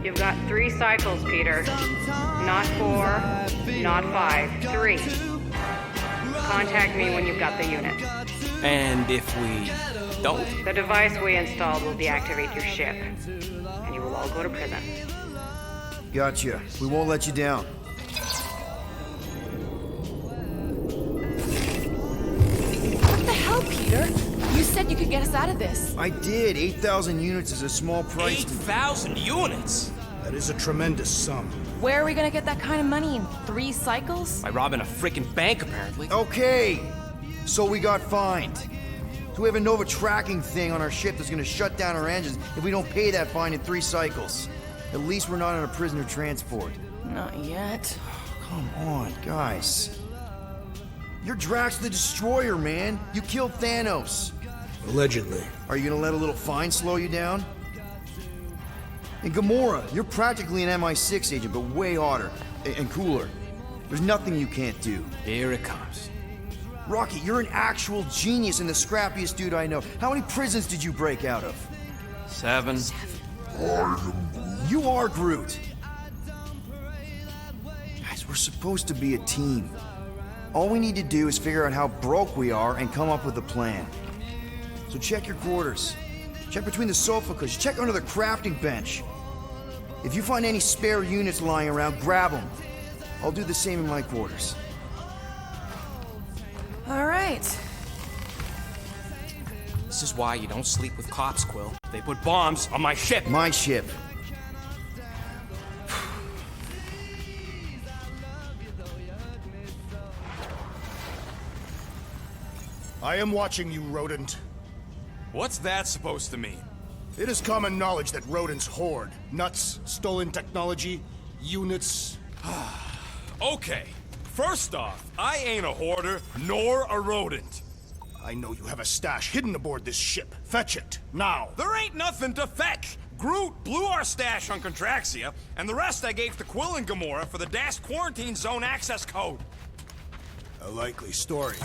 You've got 3 cycles, Peter. Not 4, not 5, 3. Contact me when you've got the unit. And if we don't? The device we installed will deactivate your ship, and you will all go to prison. Gotcha. We won't let you down. What the hell, Peter? You said you could get us out of this. I did. 8,000 units is a small price. 8,000 units? That is a tremendous sum. Where are we gonna get that kind of money in 3 cycles? By robbing a freaking bank, apparently. Okay. So we got fined. So we have a Nova tracking thing on our ship that's gonna shut down our engines if we don't pay that fine in 3 cycles. At least we're not on a prisoner transport. Not yet. Come on, guys. You're Drax the Destroyer, man. You killed Thanos. Allegedly. Are you gonna let a little fine slow you down? And Gamora, you're practically an MI6 agent, but way hotter and cooler. There's nothing you can't do. Here it comes. Rocky, you're an actual genius and the scrappiest dude I know. How many prisons did you break out of? 7. You are Groot. Guys, we're supposed to be a team. All we need to do is figure out how broke we are and come up with a plan. So check your quarters. Check between the sofa cushions. Check under the crafting bench. If you find any spare units lying around, grab them. I'll do the same in my quarters. All right. This is why you don't sleep with cops, Quill. They put bombs on my ship. My ship. I am watching you, rodent. What's that supposed to mean? It is common knowledge that rodents hoard nuts, stolen technology, units. Okay, first off, I ain't a hoarder nor a rodent. I know you have a stash hidden aboard this ship. Fetch it, now. There ain't nothing to fetch. Groot blew our stash on Contraxia, and the rest I gave to Quill and Gamora for the dash quarantine zone access code. A likely story.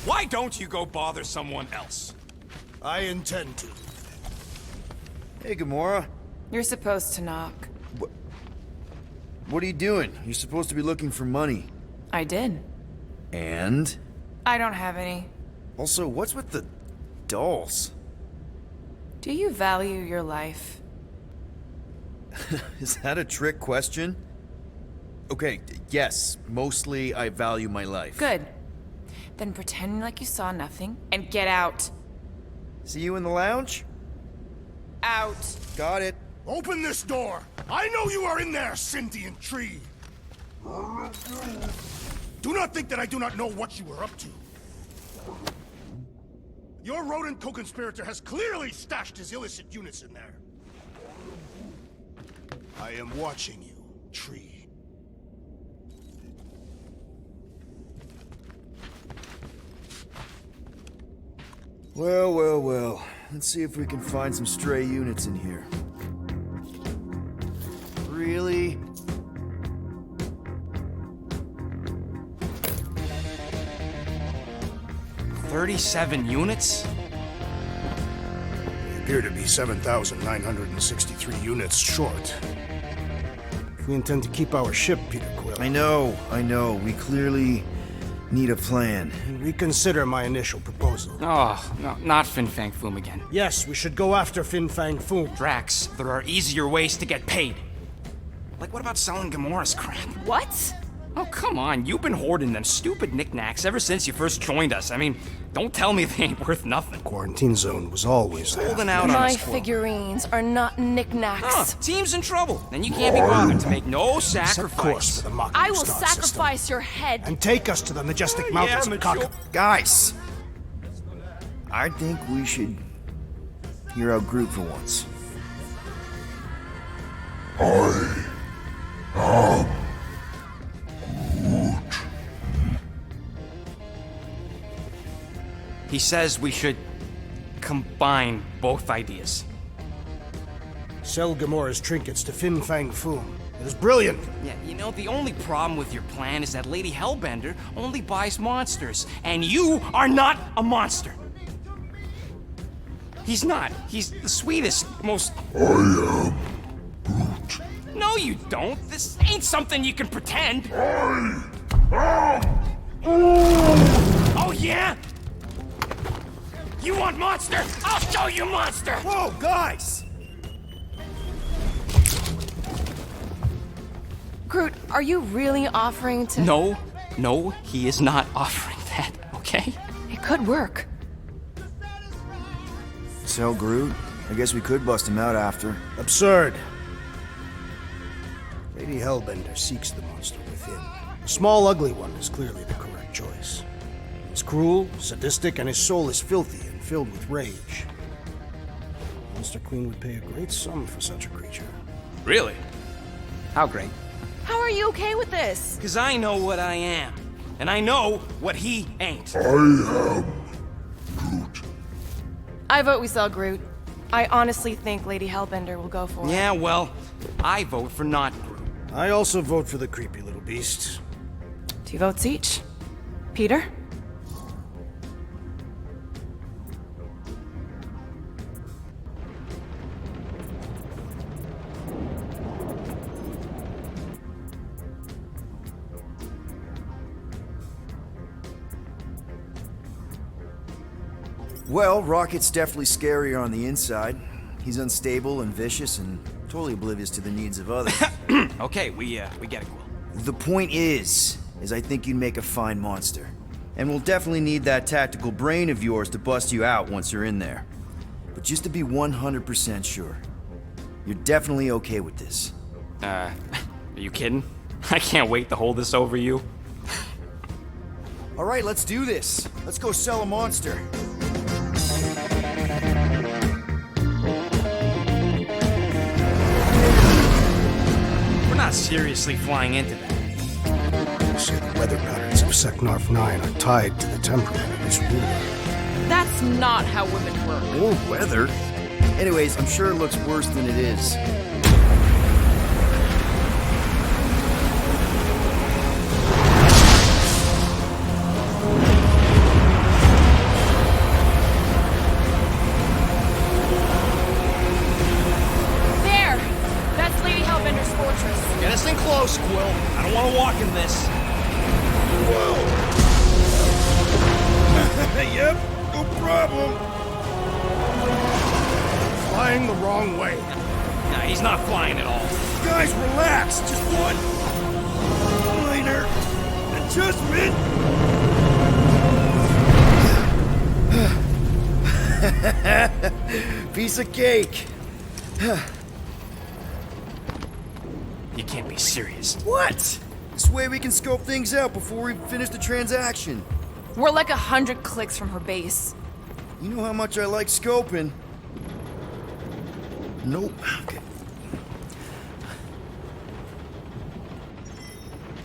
Why don't you go bother someone else? I intend to. Hey, Gamora. You're supposed to knock. What are you doing? You're supposed to be looking for money. I did. And? I don't have any. Also, what's with the dolls? Do you value your life? Is that a trick question? Okay, yes, mostly I value my life. Good. Then pretend like you saw nothing and get out. See you in the lounge? Out. Got it. Open this door! I know you are in there, sentient tree! Do not think that I do not know what you were up to. Your rodent co-conspirator has clearly stashed his illicit units in there. I am watching you, tree. Well, well, well. Let's see if we can find some stray units in here. Really? $37 units? We appear to be 7,963 units short. If we intend to keep our ship, Peter Quill, I know. We clearly need a plan. reconsider my initial proposal. Oh, no, not Fin Fang Foom again. Yes, we should go after Fin Fang Foom. Drax, there are easier ways to get paid. Like, what about selling Gamora's crap? What? Oh, come on, you've been hoarding them stupid knickknacks ever since you first joined us. I mean, don't tell me they ain't worth nothing. Quarantine zone was always there. Holding out on My us, Quill. figurines are not knickknacks. Huh, team's in trouble. Then you can't be bothered to make no Set course sacrifice. for the Mocking I will Star sacrifice system, your head. and take us to the majestic mountains of mature. Kaka. Guys! I think we should hear out Groot for once. He says we should combine both ideas. Sell Gamora's trinkets to Fin Fang Foom. It is brilliant. Yeah, you know, the only problem with your plan is that Lady Hellbender only buys monsters, and you are not a monster. He's not. He's the sweetest, most... I am Groot. don't. This ain't something you can pretend. Oh, yeah? You want monster? I'll show you monster! Whoa, guys! Groot, are you really offering to... No, he is not offering that, okay? It could work. So, Groot, I guess we could bust him out after. Absurd. Lady Hellbender seeks the monster within. A small, ugly one is clearly the correct choice. He's cruel, sadistic, and his soul is filthy and filled with rage. Monster Queen would pay a great sum for such a creature. Really? How great? How are you okay with this? Because I know what I am. And I know what he ain't. I vote we sell Groot. I honestly think Lady Hellbender will go for it. Yeah, well, I vote for not Groot. I also vote for the creepy little beast. 2 votes each. Peter? Well, Rocket's definitely scarier on the inside. He's unstable and vicious and totally oblivious to the needs of others. Okay, we get it, Quill. The point is I think you'd make a fine monster. And we'll definitely need that tactical brain of yours to bust you out once you're in there. But just to be 100% sure, you're definitely okay with this. Are you kidding? I can't wait to hold this over you. All right, let's do this. Let's go sell a monster. We're not seriously flying into that. You say the weather patterns of Seknarf 9 are tied to the temperament of its ruler. That's not how women work. Or weather. Anyways, I'm sure it looks worse than it is. There! That's Lady Hellbender's fortress. Get us in close, Quill. I don't want to walk in this. Yep, no problem. Flying the wrong way. Nah, he's not flying at all. Guys, relax. Just one minor adjustment. Piece of cake. You can't be serious. What? This way we can scope things out before we finish the transaction. We're like 100 clicks from her base. You know how much I like scoping. Nope. Okay.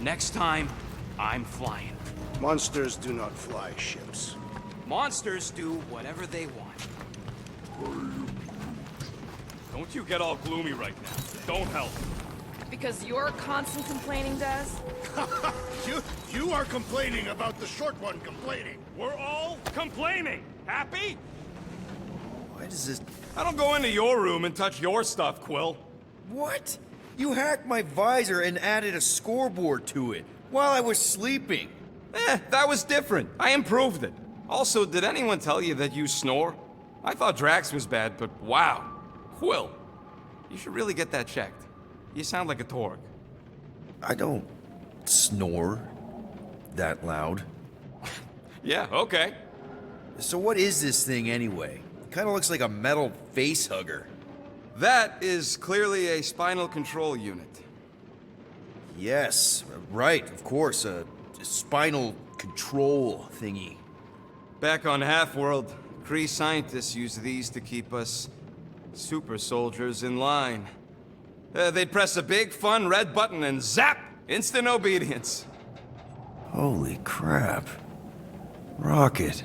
Next time, I'm flying. Monsters do not fly ships. Monsters do whatever they want. Don't you get all gloomy right now. Don't help. Because your constant complaining does? You are complaining about the short one complaining. We're all complaining. Happy? Why does this... I don't go into your room and touch your stuff, Quill. What? You hacked my visor and added a scoreboard to it while I was sleeping. That was different. I improved it. Also, did anyone tell you that you snore? I thought Drax was bad, but wow. Quill, you should really get that checked. You sound like a Torg. I don't snore that loud. Yeah, okay. So what is this thing anyway? Kind of looks like a metal face hugger. That is clearly a spinal control unit. Yes, right, of course, a spinal control thingy. Back on Half-World, Kree scientists use these to keep us super soldiers in line. They'd press a big, fun red button and zap! Instant obedience. Holy crap. Rocket.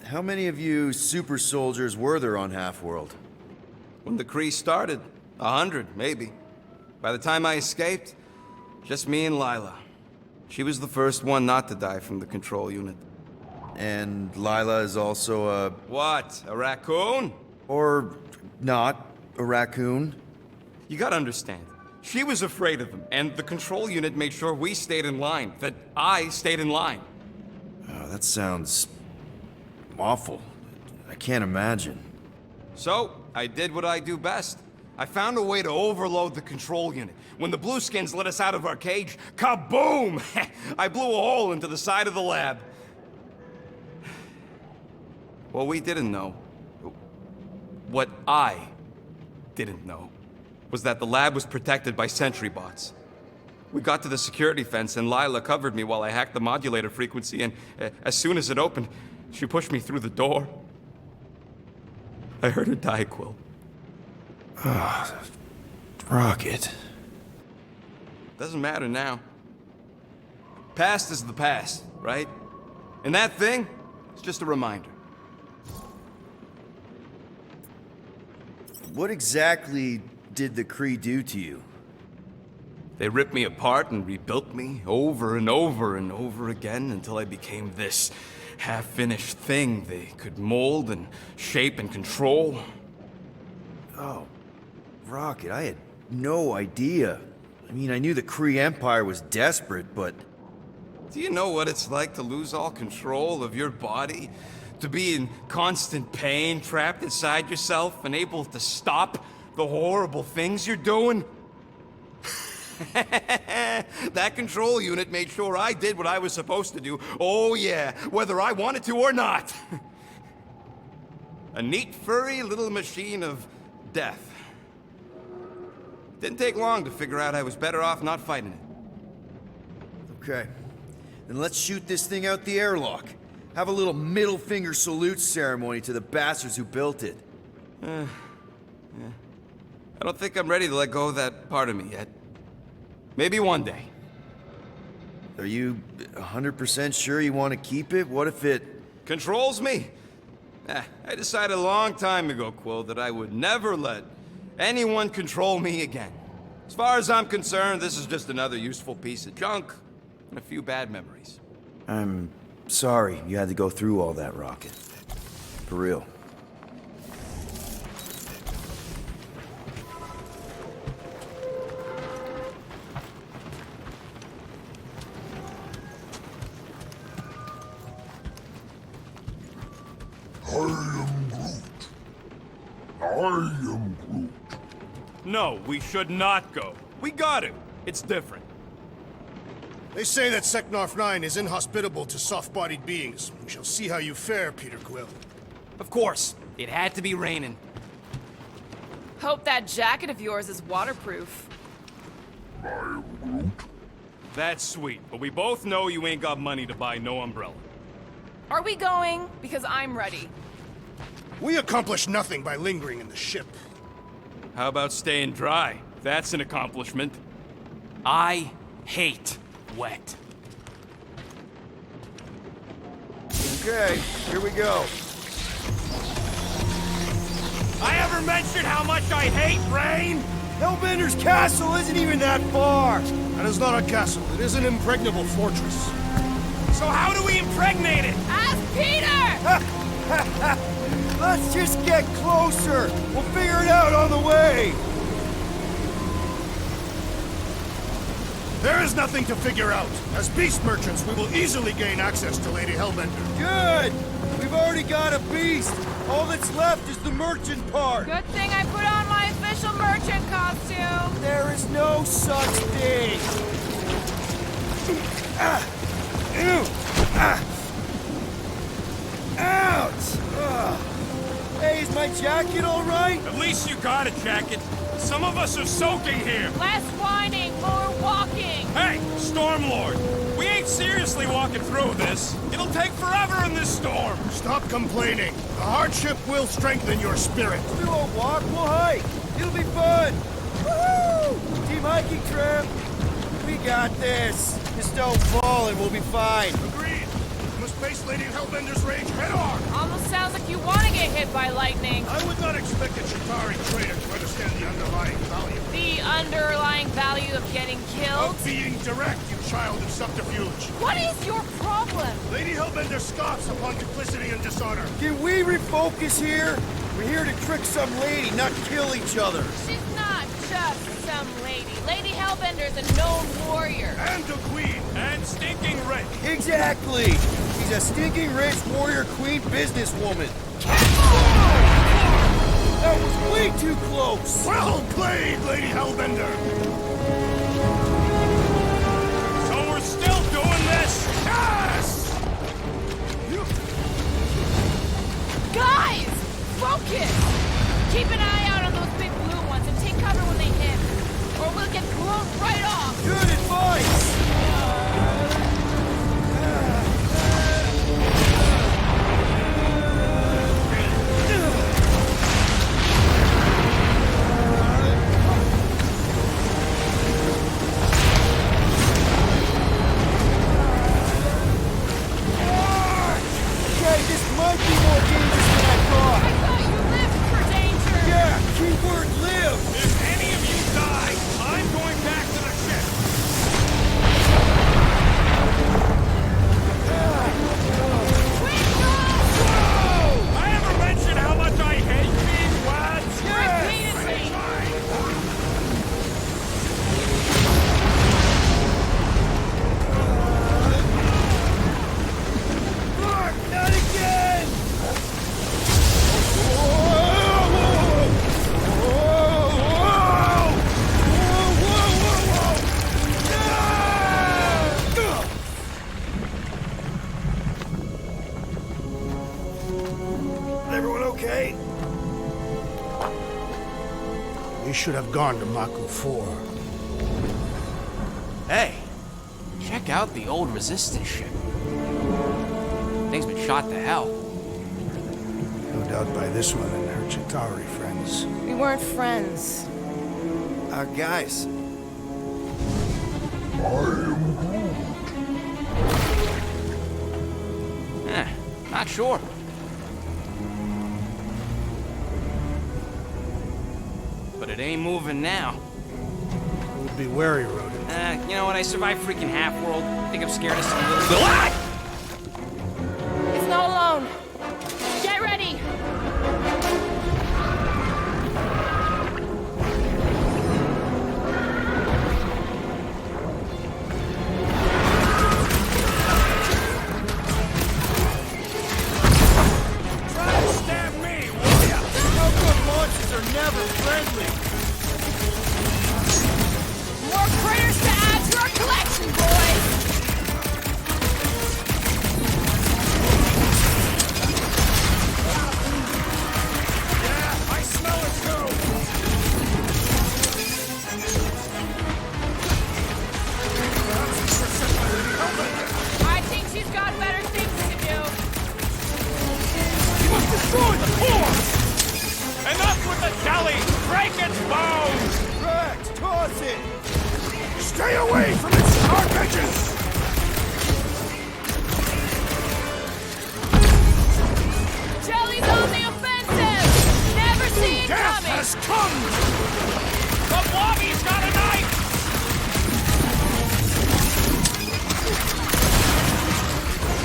How many of you super soldiers were there on Half-World? When the Kree started, 100, maybe. By the time I escaped, just me and Lila. She was the first one not to die from the control unit. And Lila is also a... What? A raccoon? or not, a raccoon? You gotta understand. She was afraid of them, and the control unit made sure we stayed in line, that I stayed in line. Oh, that sounds awful. I can't imagine. So, I did what I do best. I found a way to overload the control unit. When the Blueskins let us out of our cage, kaboom! I blew a hole into the side of the lab. What we didn't know, what I didn't know, was that the lab was protected by sentry bots. We got to the security fence and Lila covered me while I hacked the modulator frequency, and as soon as it opened, she pushed me through the door. I heard her die, Quill. Rocket. Doesn't matter now. Past is the past, right? And that thing, it's just a reminder. What exactly did the Kree do to you? They ripped me apart and rebuilt me over and over and over again until I became this half-finished thing they could mold and shape and control. Oh, Rocket, I had no idea. I mean, I knew the Kree Empire was desperate, but... Do you know what it's like to lose all control of your body? To be in constant pain, trapped inside yourself, unable to stop the horrible things you're doing? That control unit made sure I did what I was supposed to do. Oh yeah, whether I wanted to or not. A neat, furry little machine of death. Didn't take long to figure out I was better off not fighting it. Okay. Then let's shoot this thing out the airlock. Have a little middle finger salute ceremony to the bastards who built it. Yeah. I don't think I'm ready to let go of that part of me yet. Maybe one day. Are you 100% sure you want to keep it? What if it... Controls me? I decided a long time ago, Quill, that I would never let anyone control me again. As far as I'm concerned, this is just another useful piece of junk and a few bad memories. I'm sorry you had to go through all that, Rocket. For real. I am Groot. No, we should not go. We got to. It's different. They say that Seknarf 9 is inhospitable to soft-bodied beings. We shall see how you fare, Peter Quill. Of course. It had to be raining. Hope that jacket of yours is waterproof. I am Groot. That's sweet, but we both know you ain't got money to buy no umbrella. Are we going? Because I'm ready. We accomplish nothing by lingering in the ship. How about staying dry? That's an accomplishment. I hate wet. Okay, here we go. I ever mentioned how much I hate rain? Hellbender's castle isn't even that far! That is not a castle. It is an impregnable fortress. So how do we impregnate it? Ask Peter! Let's just get closer! We'll figure it out on the way! There is nothing to figure out. As beast merchants, we will easily gain access to Lady Hellbender. Good! We've already got a beast! All that's left is the merchant part! Good thing I put on my official merchant costume. There is no such thing! Ew! Ouch! Ugh. Hey, is my jacket all right? At least you got a jacket. Some of us are soaking here. Less whining, more walking. Hey, Stormlord, we ain't seriously walking through this. It'll take forever in this storm. Stop complaining. The hardship will strengthen your spirit. We won't walk, we'll hike! It'll be fun! Woohoo! Team hiking trip! We got this! Just don't fall and we'll be fine. Agreed. We must face Lady Hellbender's rage head-on. Almost sounds like you want to get hit by lightning. I would not expect a Chitauri trader to understand the underlying value. The underlying value of getting killed? Of being direct, you child of subterfuge. What is your problem? Lady Hellbender scoffs upon duplicity and dishonor. Can we refocus here? We're here to trick some lady, not kill each other. She's not just some lady. Lady Hellbender's a known warrior. And a queen. And stinking rich. Exactly. She's a stinking rich warrior queen businesswoman. That was way too close. Well played, Lady Hellbender. So we're still doing this? Yes! Guys! Focus! Keep an eye out on those big blue ones and take cover when they hit. Or we'll get blown right off. Good advice. Okay, this might be more dangerous than I thought. I thought you lived for danger. Yeah, keyword live. If any of you die, I'm going back to the ship. Whoa! I ever mention how much I hate being lads? Repeatedly. Fuck, not again! Everyone okay? We should have gone to Maku 4. Hey, check out the old resistance ship. Thing's been shot to hell. No doubt by this one and her Chitauri friends. We weren't friends. Guys, Not sure. But it ain't moving now. Would be wary, Rodent. You know what? I survived freaking Half-World. I think I'm scared of some little... Ah! It's not alone. Get ready. Stab me, will ya? outdoor monsters are never friendly. More critters to add to our collection, boys. Yeah, I smell it too. I think she's got better things to do. You must destroy the core! Enough with the jelly! Break its bones! Rex, toss it! Stay away from its sharp edges! Jelly's on the offensive. Never see it Death coming. has come! The Blobby's got a knife!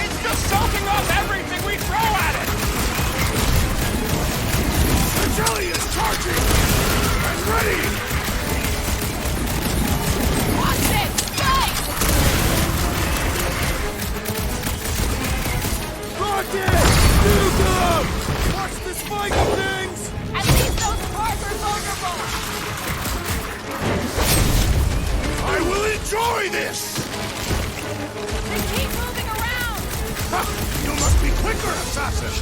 It's just soaking up everything we throw at it! The jelly is charging! And ready! Watch it. Spike. Rocket! Nuke them! Watch the spike things! At least those parts are vulnerable. I will enjoy this! They keep moving around. Ha! You must be quicker, assassin!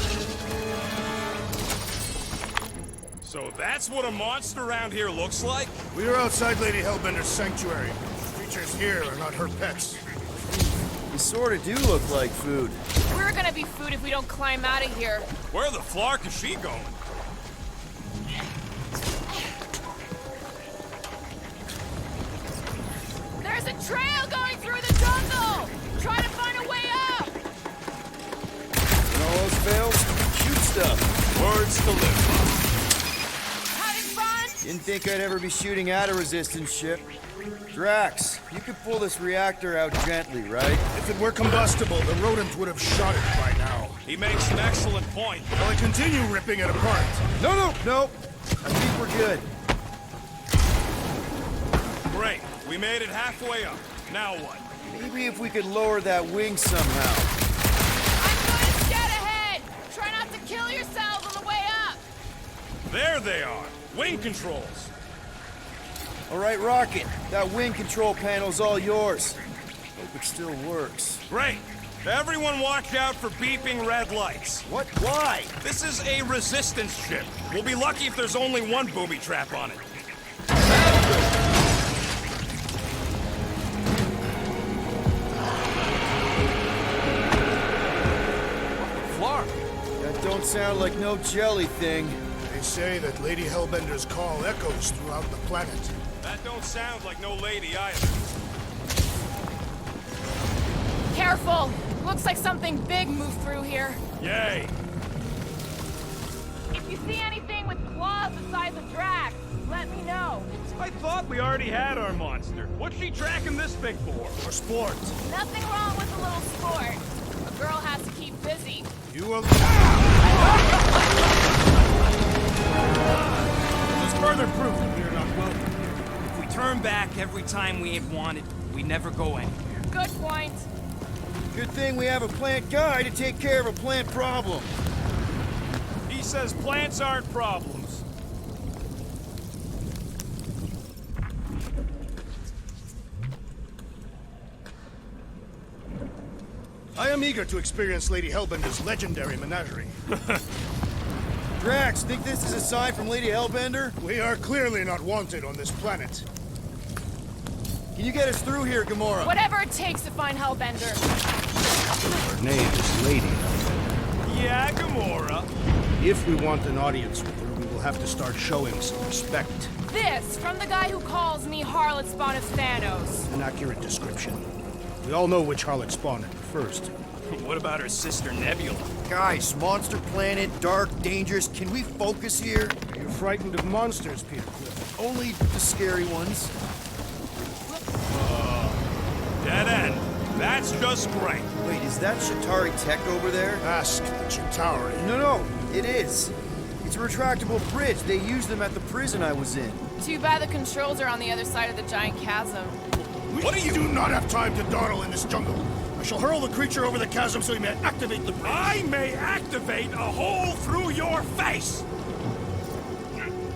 So that's what a monster around here looks like? We are outside Lady Hellbender's sanctuary. Creatures here are not her pets. They sort of do look like food. We're gonna be food if we don't climb out of here. Where the flark is she going? There's a trail going through the jungle. Try to find a way up. And all else fails, shoot stuff. Words to live Having fun? Didn't think I'd ever be shooting at a resistance ship. Drax, you could pull this reactor out gently, right? If it were combustible, the rodent would have shot it by now. He makes an excellent point. Well, I continue ripping it apart. No. I think we're good. Great. We made it halfway up. Now what? Maybe if we could lower that wing somehow. I'm going to scout ahead! Try not to kill yourselves on the way up! There they are. Wing controls. All right, Rocket. That wing control panel's all yours. Hope it still works. Great. Everyone watch out for beeping red lights. What? Why? This is a resistance ship. We'll be lucky if there's only one booby trap on it. Flar. That don't sound like no jelly thing. They say that Lady Hellbender's call echoes throughout the planet. That don't sound like no lady either. Careful! Looks like something big moved through here. Yay. If you see anything with claws the size of Drax, let me know. I thought we already had our monster. What's she tracking this thing for? For sport. Nothing wrong with a little sport. A girl has to keep busy. You will... This is further proof that we are not welcome. If we turn back every time we ain't wanted, we never go anywhere. Good point. Good thing we have a plant guy to take care of a plant problem. He says plants aren't problems. I am eager to experience Lady Hellbender's legendary menagerie. Drax, think this is a sign from Lady Hellbender? We are clearly not wanted on this planet. Can you get us through here, Gamora? Whatever it takes to find Hellbender. Her name is Lady. Yeah, Gamora. If we want an audience with her, we will have to start showing some respect. This, from the guy who calls me Harlot Spawn of Thanos. An accurate description. We all know which harlot spawned first. What about her sister Nebula? Guys, monster planet, dark, dangerous. Can we focus here? Are you frightened of monsters, Peter Quill? Only the scary ones. Dead end. That's just great. Wait, is that Shatari tech over there? Ask the Chitauri. No, it is. It's a retractable bridge. They used them at the prison I was in. Too bad the controls are on the other side of the giant chasm. What do you do not have time to dawdle in this jungle. I shall hurl the creature over the chasm so he may activate the bridge. I may activate a hole through your face.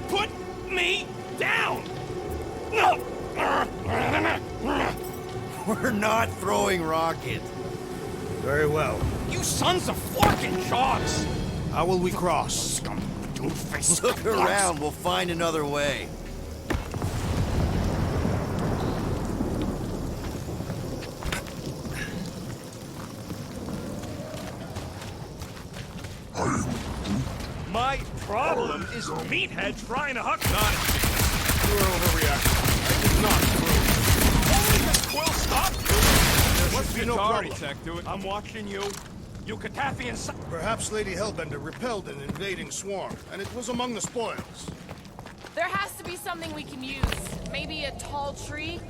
Put me down. We're not throwing rocket. Very well. You sons of forking jogs. How will we cross? Scum, doofus. Look around. We'll find another way. My problem is Meathead trying to huck on it. You are overreacting. I did not throw. Only the Quill stopped you. What's be no Atari problem. Tech doing? I'm watching you. You Katafian son. Perhaps Lady Hellbender repelled an invading swarm, and it was among the spoils. There has to be something we can use. Maybe a tall tree?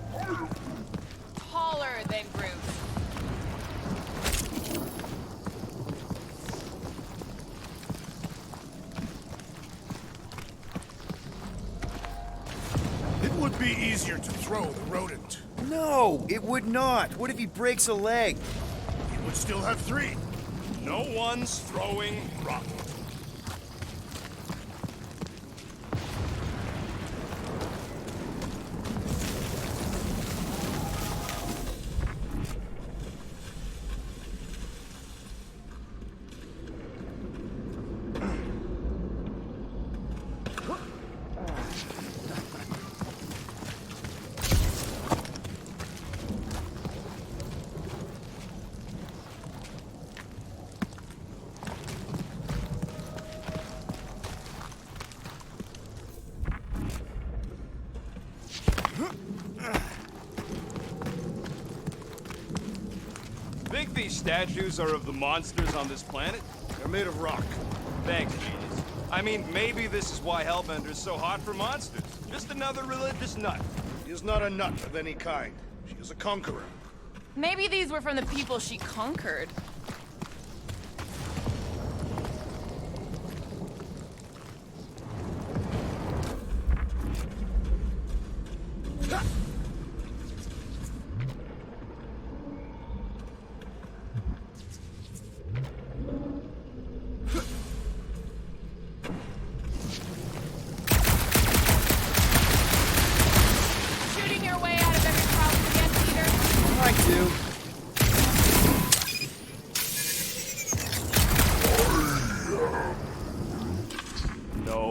Taller than Groot. It would be easier to throw the rodent. No, it would not. What if he breaks a leg? He would still have 3. No one's throwing rocket. Think these statues are of the monsters on this planet? They're made of rock. Thanks, genius. I mean, maybe this is why Hellbender's so hot for monsters. Just another religious nut. She is not a nut of any kind. She is a conqueror. Maybe these were from the people she conquered.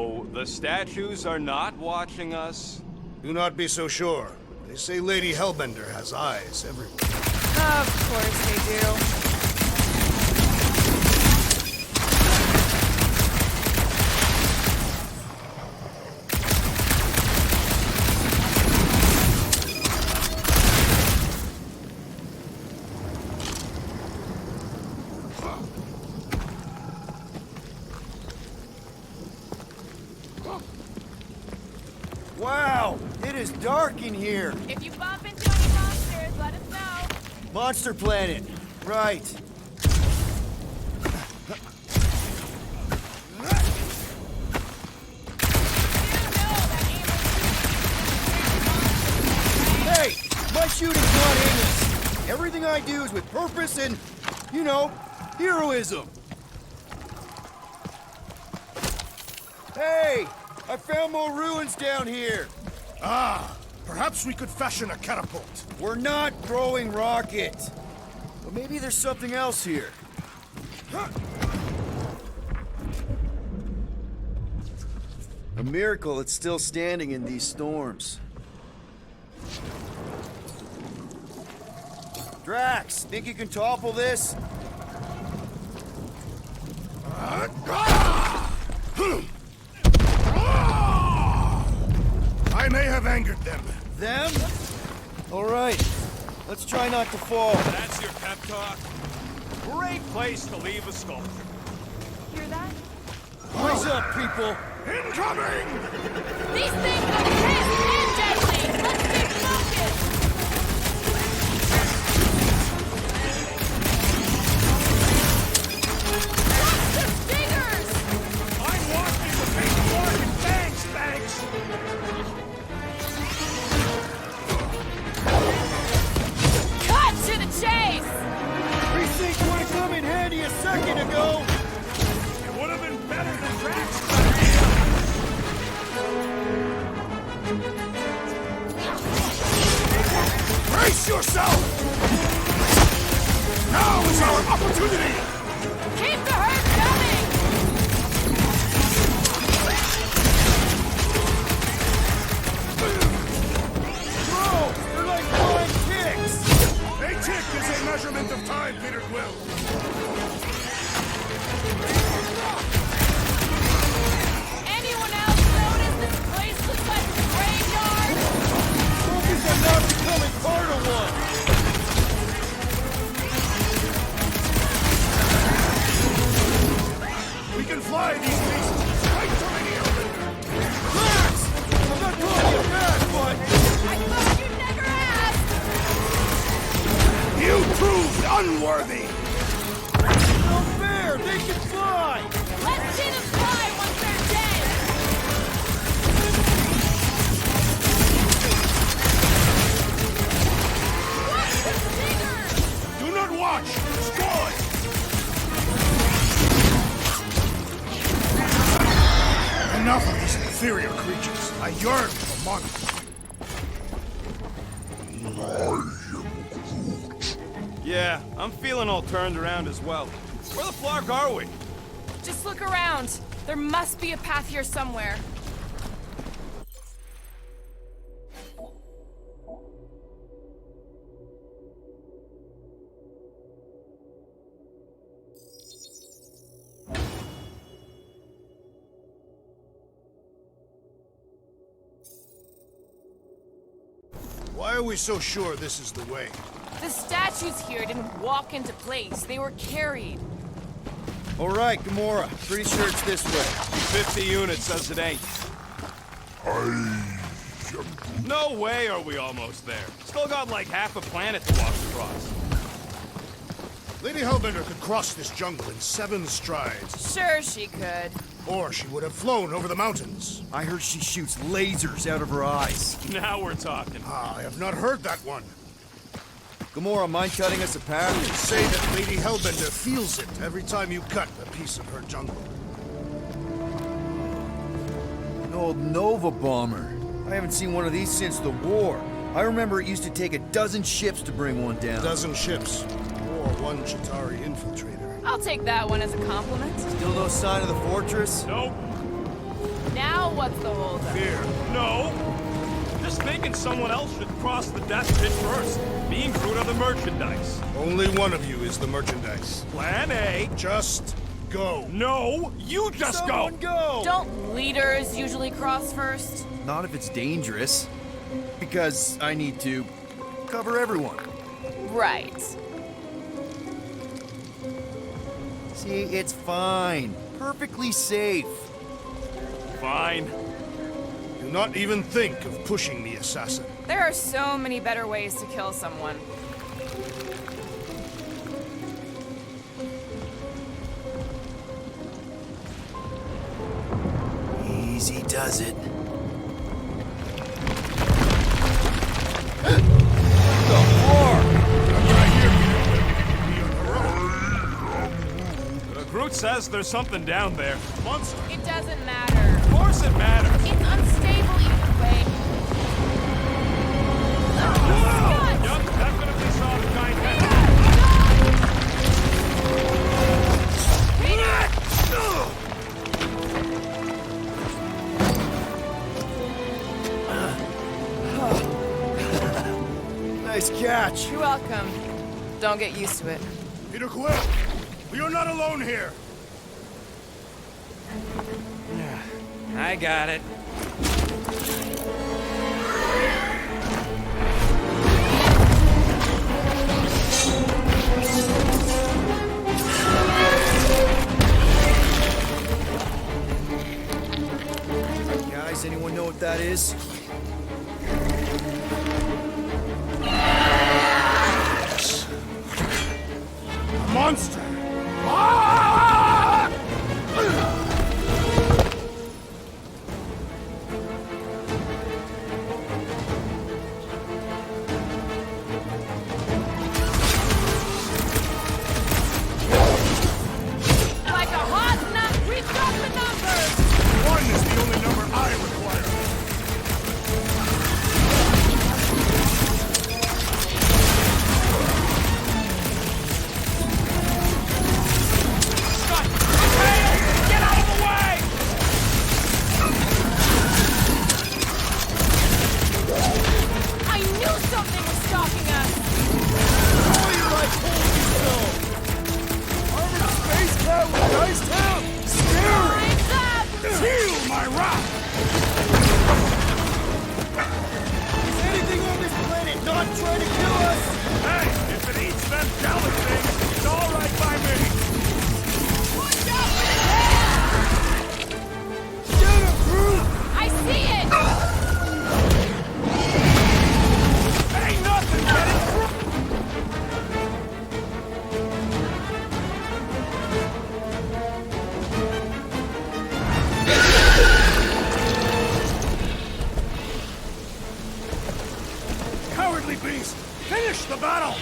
So, the statues are not watching us? Do not be so sure. They say Lady Hellbender has eyes everywhere. Of course they do. Wow, it is dark in here. If you bump into any monsters, let us know. Monster Planet. Right. Hey, my shooting's not aimless. Everything I do is with purpose and, you know, heroism. Hey, I found more ruins down here. Ah, perhaps we could fashion a catapult. We're not throwing rockets. But maybe there's something else here. A miracle it's still standing in these storms. Drax, think you can topple this? I may have angered them. Them? All right. Let's try not to fall. That's your pep talk? Great place to leave a sculpture. Hear that? Rise up, people. Incoming! These things are intense and deadly! Let's stay focused! Watch the stingers! I'm watching the big one! Thanks, thanks! Cut to the chase! Precinct would have come in handy a second ago. It would have been better than Drax. Brace yourself! Now is our opportunity! Keep the herd coming! Bro, they're like flying ticks. A tick is a measurement of time, Peter Quill. Anyone else notice this place looks like a graveyard? Focus on not becoming part of one. We can fly these beasts right to Lady Hellbender. Drax! I'm not calling you bad, but... I thought you'd never ask! You proved unworthy! No fair! They can fly! Let's see them fly once they're dead! Watch the stingers! Do not watch! Destroy! Enough of these inferior creatures. I yearn for monsters. Yeah, I'm feeling all turned around as well. Where the flark are we? Just look around. There must be a path here somewhere. Why are we so sure this is the way? The statues here didn't walk into place. They were carried. All right, Gamora. Pretty sure it's this way. 50 units says it ain't. No way are we almost there. Still got like half a planet to walk across. Lady Hellbender could cross this jungle in 7 strides. Sure she could. Or she would have flown over the mountains. I heard she shoots lasers out of her eyes. Now we're talking. Ah, I have not heard that one. Gamora, mind cutting us a path? Say that Lady Hellbender feels it every time you cut a piece of her jungle. An old Nova bomber. I haven't seen one of these since the war. I remember it used to take a dozen ships to bring one down. A dozen ships. Or one Chitauri infiltrator. I'll take that one as a compliment. Still no sign of the fortress? Nope. Now what's the holdup? Fear. No! Just thinking someone else should cross the death pit first. Being fruit of the merchandise. Only one of you is the merchandise. Plan A. Just go. No! You just go! Don't leaders usually cross first? Not if it's dangerous. Because I need to cover everyone. Right. See, it's fine. Perfectly safe. Fine. Do not even think of pushing me, assassin. There are so many better ways to kill someone. Easy does it. Groot says there's something down there. Monster. It doesn't matter. Of course it matters. It's unstable either way. Scott! Yup, definitely saw the giant head. Nice catch. You're welcome. Don't get used to it. Peter Quill, we are not alone here. I got it. Guys, anyone know what that is? Monster! Like a hot nut, we've got the numbers! One is the only number I require. Get out of the way! I knew something was stalking us! Time's up! Feel my wrath! Hey, if it eats them jelly things, it's all right by me. Watch out for the I see it! Ain't nothing, get it? Cowardly beast! Finish the battle!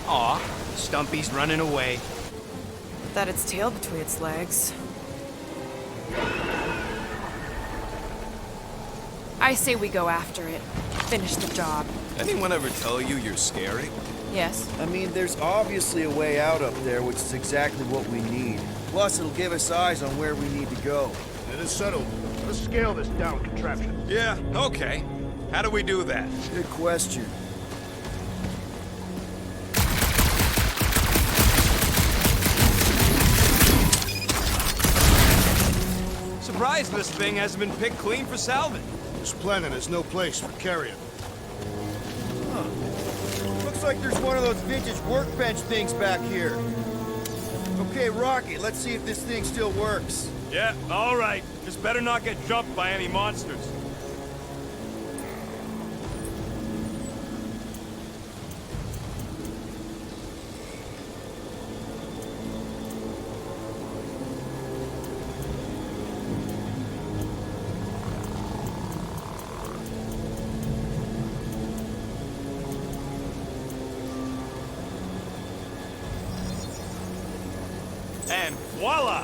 Aw, Stumpy's running away. That its tail between its legs. I say we go after it. Finish the job. Anyone ever tell you you're scary? Yes. I mean, there's obviously a way out up there, which is exactly what we need. Plus, it'll give us eyes on where we need to go. It is settled. Let's scale this down contraption. Yeah, okay. How do we do that? Good question. Surprised this thing hasn't been picked clean for salvage. This planet has no place for carrion. Looks like there's one of those vintage workbench things back here. Okay, Rocket, let's see if this thing still works. Yeah, all right. Just better not get jumped by any monsters. And voila!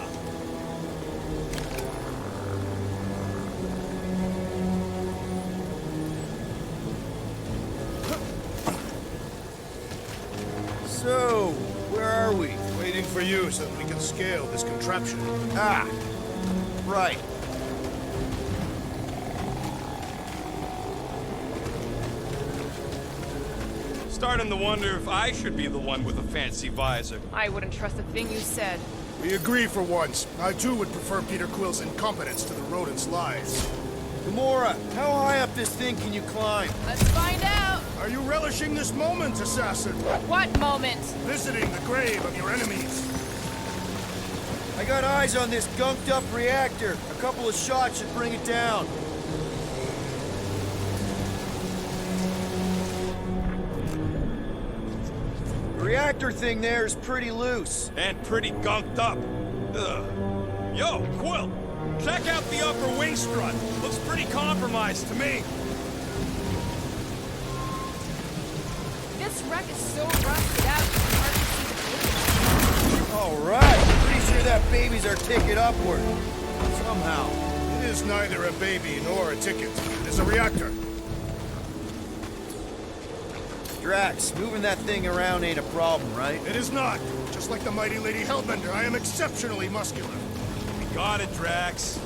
So, where are we? Waiting for for you so that we can scale this contraption. Ah, right. Starting to wonder if I should be the one with a fancy visor. I wouldn't trust a thing you said. We agree for once. I too would prefer Peter Quill's incompetence to the rodent's lies. Gamora, how high up this thing can you climb? Let's find out. Are you relishing this moment, assassin? What moment? Visiting the grave of your enemies. I got eyes on this gunked up reactor. A couple of shots should bring it down. The reactor thing there is pretty loose. And pretty gunked up. Ugh. Yo, Quill! Check out the upper wing strut. Looks pretty compromised to me. This wreck is so rusted out, you can hardly see the blue. All right. Pretty sure that baby's our ticket upward. Somehow. It is neither a baby nor a ticket. It is a reactor. Drax, moving that thing around ain't a problem, right? It is not. Just like the mighty Lady Hellbender, I am exceptionally muscular. Got it, Drax.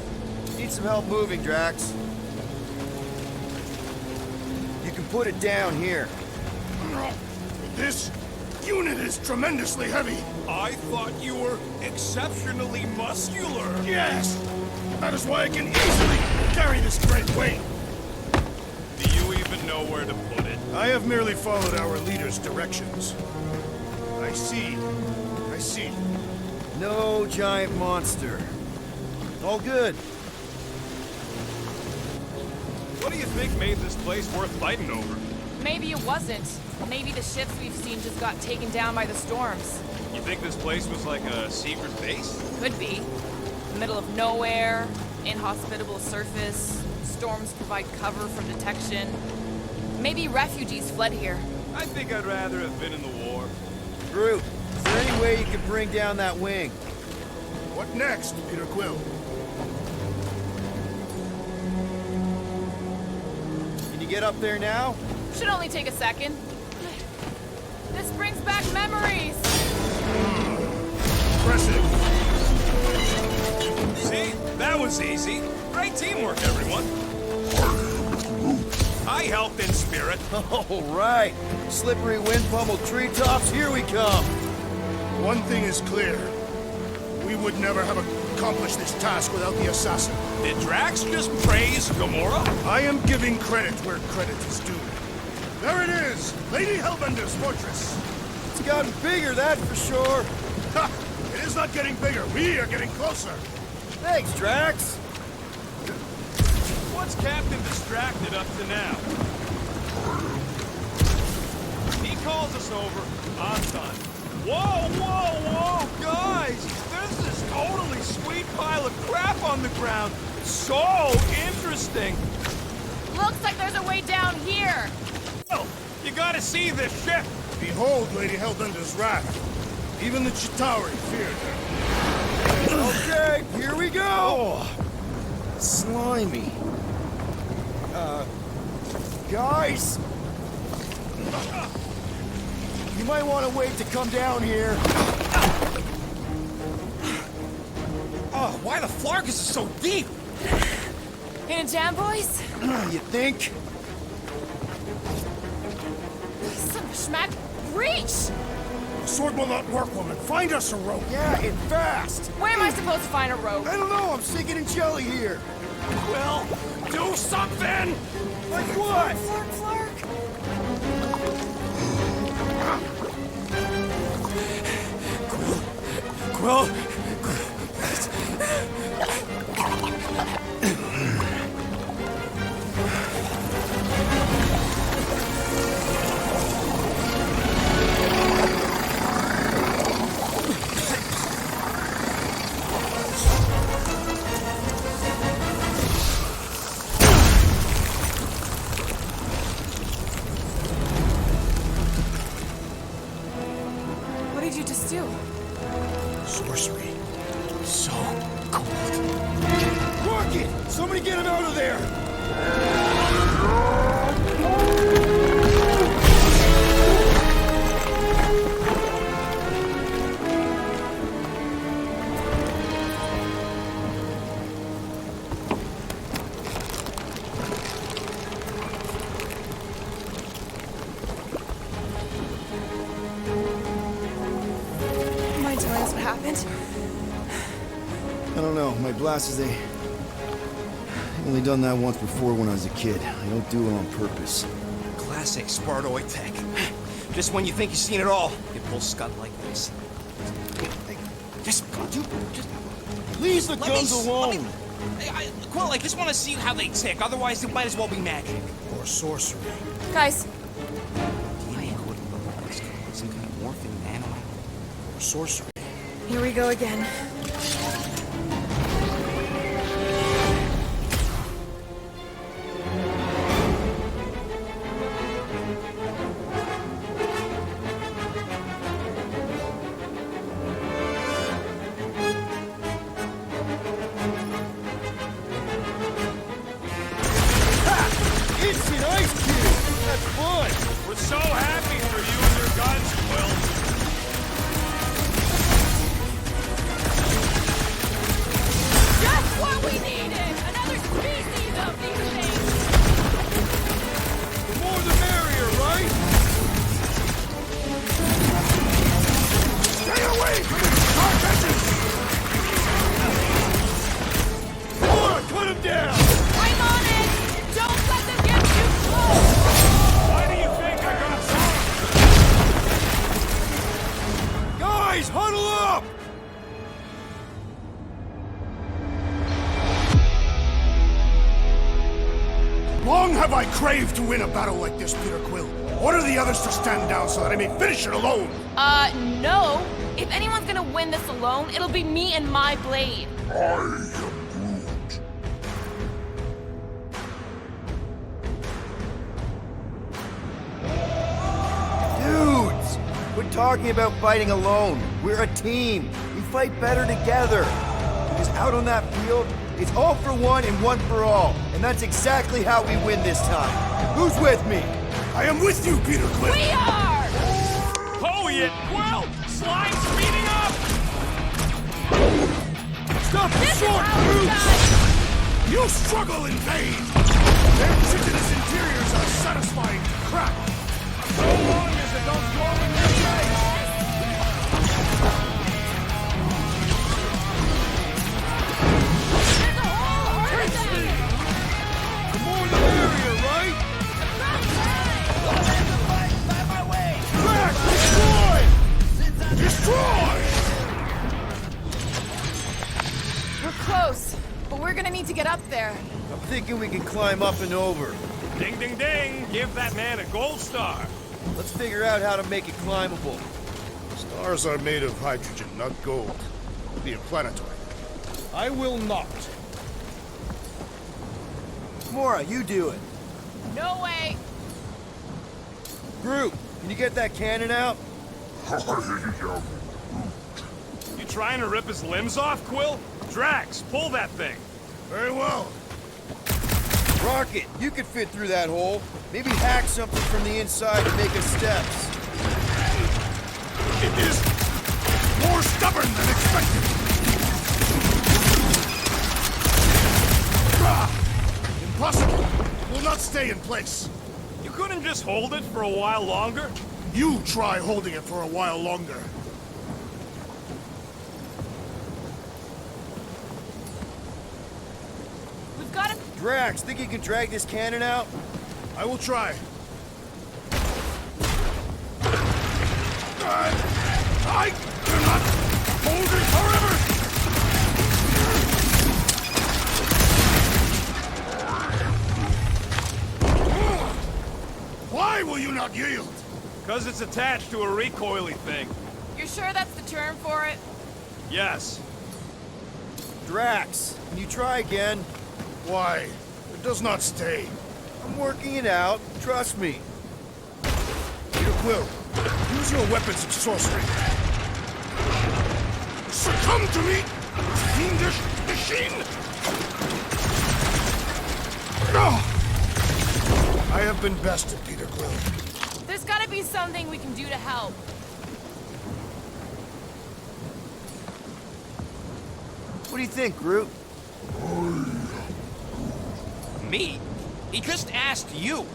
Need some help moving, Drax. You can put it down here. This unit is tremendously heavy. I thought you were exceptionally muscular. Yes! That is why I can easily carry this great weight. Do you even know where to put it? I have merely followed our leader's directions. I see. I see. No giant monster. All good. What do you think made this place worth fighting over? Maybe it wasn't. Maybe the ships we've seen just got taken down by the storms. You think this place was like a secret base? Could be. Middle of nowhere, inhospitable surface, storms provide cover from detection. Maybe refugees fled here. I think I'd rather have been in the war. Groot, is there any way you can bring down that wing? What next, Peter Quill? Can you get up there now? Should only take a second. This brings back memories. Impressive. See? That was easy. Great teamwork, everyone. I helped in spirit. All right. Slippery wind-pummeled treetops, here we come. One thing is clear. We would never have accomplished this task without the assassin. Did Drax just praise Gamora? I am giving credit where credit is due. There it is! Lady Hellbender's fortress! It's gotten bigger, that's for sure. Ha! It is not getting bigger, we are getting closer! Thanks, Drax. What's Captain distracted up to now? He calls us over, I'm done. Whoa, whoa, whoa, guys! There's this totally sweet pile of crap on the ground. So interesting. Looks like there's a way down here. Oh, you gotta see this ship. Behold Lady Hellbender's wrath. Even the Chitauri feared her. Okay, here we go. Slimy. Guys. You might want to wait to come down here. Oh, why the Flargus is so deep? In a jam, boys? You think? Son of a schmack. Reach! The sword will not work, woman. Find us a rope. Yeah, and fast. Where am I supposed to find a rope? I don't know, I'm sinking in jelly here. Well, do something! Like what? Flark, flark. Quill? What did you just do? Sorcery. So cold. Rocket! Somebody get him out of there! I don't know. My glasses, they... I've only done that once before when I was a kid. I don't do it on purpose. Classic Spartoid tech. Just when you think you've seen it all, you pull scud like this. Just, dude, just... Leave the Let guns me, alone! Quill, I just want to see how they tick. Otherwise, it might as well be magic. Or sorcery. Guys, DNA code some kind of morphing nano. Or sorcery. here we go again. It's an ice cube! That's fun! We're so happy for you and your guns, Quill. Just what we needed! Another species of these things! The more the merrier, right? Stay away from the carcasses! Come on, cut him down! I'm on it! Don't let them get too close! Why do you think I got some? Guys, huddle up! Long have I craved to win a battle like this, Peter Quill. Order the others to stand down so that I may finish it alone. No. If anyone's gonna win this alone, it'll be me and my blade. I am Groot. Dudes! Quit talking about fighting alone. We're a team. We fight better together. Because out on that field, it's all for one and one for all. And that's exactly how we win this time. Who's with me? I am with you, Peter Quill. We are! Oh, yeah, Quill! Slime speeding up! Stop the This is sword, how it's Groot! done! You struggle in vain! Their chitinous interiors are satisfying to crack! So long as it don't blow in your face! There's a whole herd of them! The more the merrier, right? Crack! Destroy! Destroy! We're close, but we're gonna need to get up there. I'm thinking we can climb up and over. Ding, ding, ding! Give that man a gold star! Let's figure out how to make it climbable. Stars are made of hydrogen, not gold. Be a planetoid. I will not. Mora, you do it. No way! Groot, can you get that cannon out? I am You trying to rip his limbs off, Quill? Drax, pull that thing! Very well. Rocket, you could fit through that hole. Maybe hack something from the inside to make us steps. It is more stubborn than expected. Impossible. It will not stay in place. You couldn't just hold it for a while longer? You try holding it for a while longer. We've got to... Drax, think you can drag this cannon out? I will try. I cannot hold it forever! Why will you not yield? Because it's attached to a recoily thing. You're sure that's the term for it? Yes. Drax, can you try again? Why? It does not stay. I'm working it out. Trust me. Peter Quill, use your weapons of sorcery. Succumb to me, fiendish machine! Ah! I have been bested, Peter Quill. There's gotta be something we can do to help. What do you think, Groot? Me? He just asked you.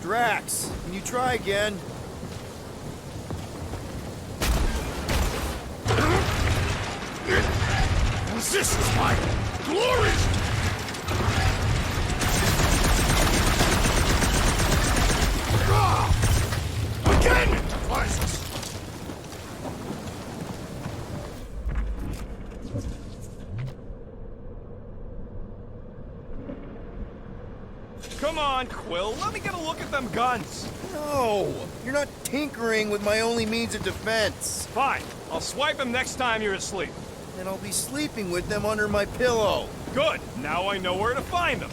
Drax, can you try again? This is my glory! Again! It defies us! Come on, Quill. Let me get a look at them guns. No! You're not tinkering with my only means of defense. Fine. I'll swipe them next time you're asleep. And I'll be sleeping with them under my pillow. Good. Now I know where to find them.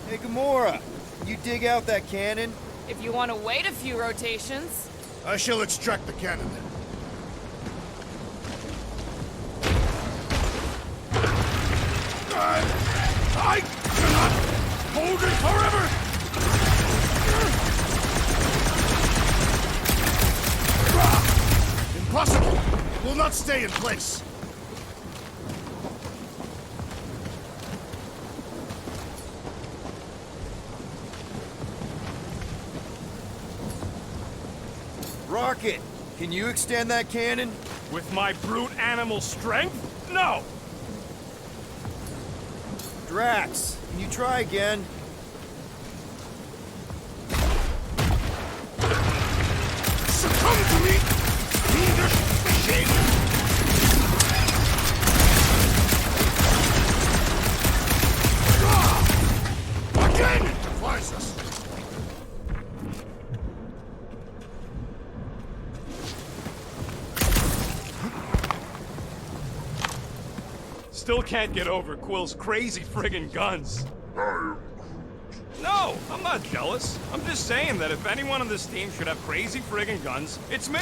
Hey, Gamora, you dig out that cannon? If you want to wait a few rotations. I shall extract the cannon. I cannot hold it forever! Impossible! It will not stay in place. Rocket, can you extend that cannon? With my brute animal strength? No! Drax, can you try again? Succumb to me, fiendish machine! Again, it defies us! Still can't get over Quill's crazy friggin' guns. No, I'm not jealous. I'm just saying that if anyone on this team should have crazy friggin' guns, it's me!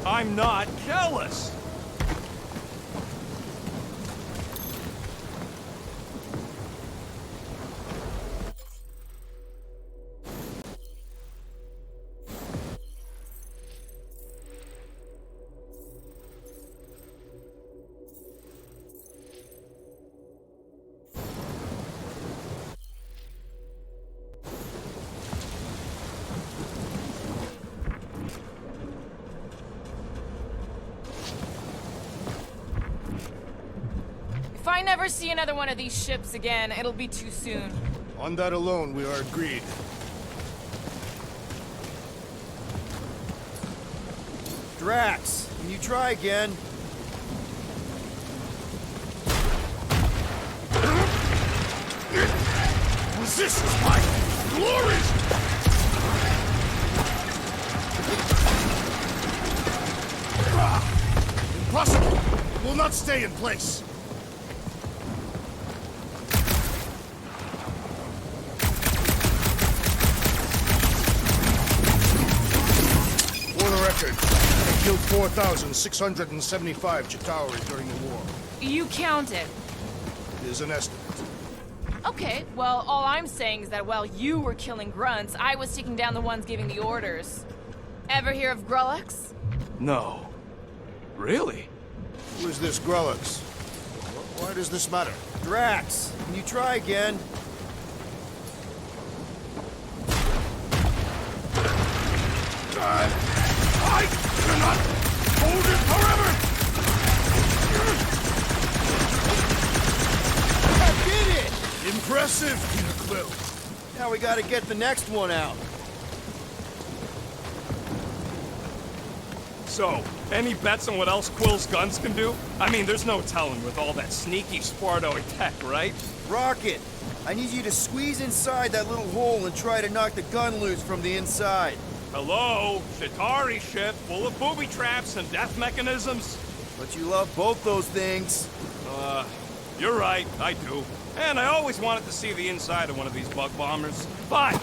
I'm not jealous! If I never see another one of these ships again, it'll be too soon. On that alone, we are agreed. Drax, can you try again? Resist my glory! Impossible! It will not stay in place. For the record, I killed 4,675 Chitauri during the war. You counted. It is an estimate. Okay, well, all I'm saying is that while you were killing grunts, I was taking down the ones giving the orders. Ever hear of Grullux? No. Really? Who is this Grullux? Why does this matter? Drax, can you try again? I cannot hold it forever! I did it! Impressive, Peter Quill. Now we gotta get the next one out. So, any bets on what else Quill's guns can do? I mean, there's no telling with all that sneaky Spartoid tech, right? Rocket, I need you to squeeze inside that little hole and try to knock the gun loose from the inside. Hello? Chitauri ship full of booby traps and death mechanisms? But you love both those things. You're right, I do. And I always wanted to see the inside of one of these bug bombers. Fine!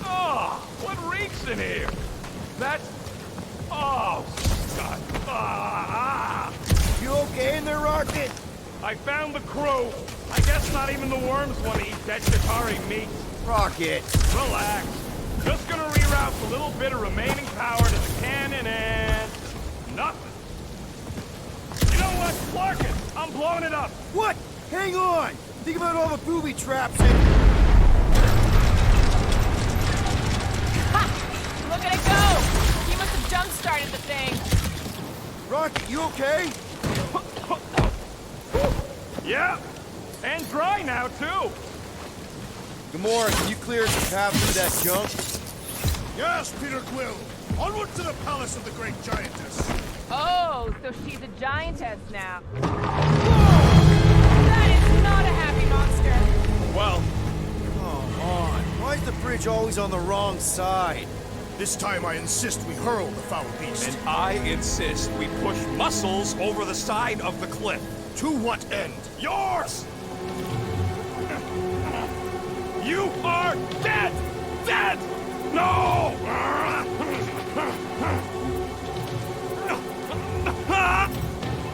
Oh, what reeks in here? That's... Oh, God. You okay in there, Rocket? I found the crew. I guess not even the worms want to eat dead Chitauri meat. Rocket. Relax. Just gonna reroute the little bit of remaining power to the cannon and... nothing. You know what? Clark it! I'm blowing it up! What? Hang on! Think about all the booby traps and... Ha! Look at it go! He must have jump-started the thing. Rocket, you okay? Yeah, and dry now, too. Gamora, can you clear us a path through that junk? Yes, Peter Quill. Onward to the palace of the great giantess. Oh, so she's a giantess now. That is not a happy monster. Well, Come on. Why is the bridge always on the wrong side? This time I insist we hurl the foul beast. and I insist we push Muscles over the side of the cliff. To what end? Yours! You are dead! Dead! No!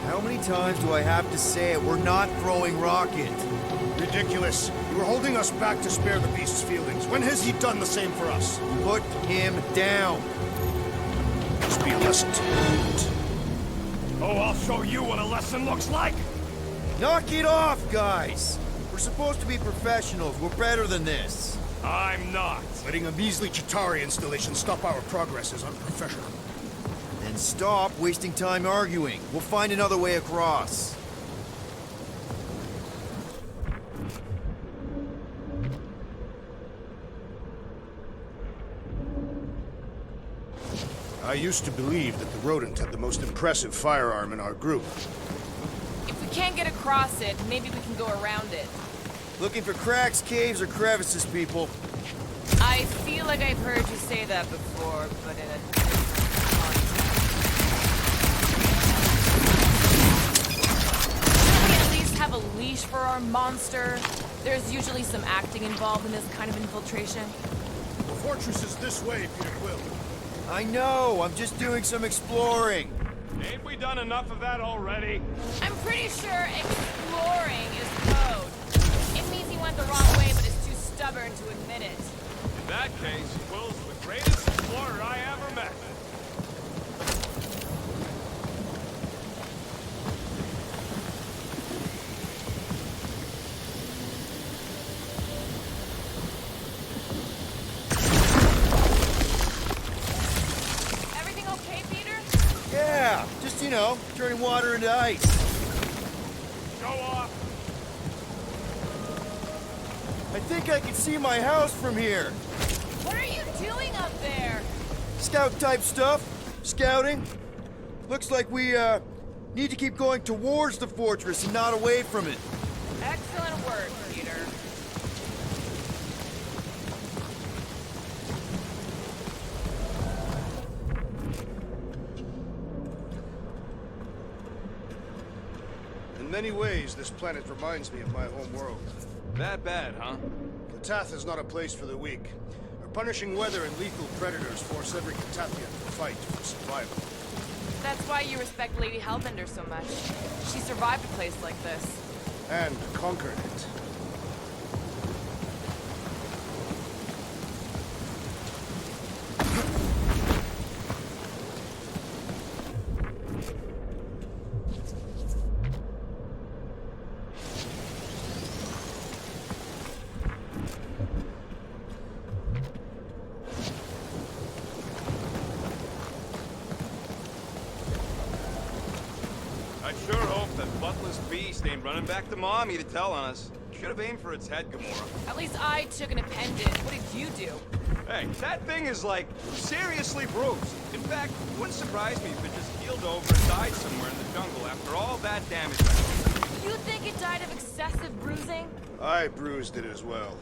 How many times do I have to say it? We're not throwing Rocket. Ridiculous. You were holding us back to spare the beast's feelings. When has he done the same for us? Put him down. Must be a lesson to learn. Oh, I'll show you what a lesson looks like! Knock it off, guys! We're supposed to be professionals. We're better than this. I'm not. Letting a measly Chitauri installation stop our progress is unprofessional. Then stop wasting time arguing. We'll find another way across. I used to believe that the rodent had the most impressive firearm in our group. If we can't get across it, maybe we can go around it. Looking for cracks, caves, or crevices, people. I feel like I've heard you say that before, but in a different context. Should we at least have a leash for our monster? There's usually some acting involved in this kind of infiltration. The fortress is this way, Peter Quill. I know, I'm just doing some exploring. Ain't we done enough of that already? I'm pretty sure exploring is code. It means he went the wrong way, but is too stubborn to admit it. In that case, Quill's the greatest explorer I ever met. Everything okay, Peter? Yeah, just, you know, turning water into ice. Go off. I think I can see my house from here. What are you doing up there? Scout-type stuff. Scouting. Looks like we, need to keep going towards the fortress and not away from it. Excellent work, Peter. In many ways, this planet reminds me of my home world. That bad, huh? Katath is not a place for the weak. Our punishing weather and lethal predators force every Katathian to fight for survival. That's why you respect Lady Hellbender so much. She survived a place like this. And conquered it. I sure hope that buttless beast ain't running back to Mommy to tell on us. Should have aimed for its head, Gamora. At least I took an appendage. What did you do? Hey, that thing is, like, seriously bruised. In fact, it wouldn't surprise me if it just healed over and died somewhere in the jungle after all that damage. You think it died of excessive bruising? I bruised it as well.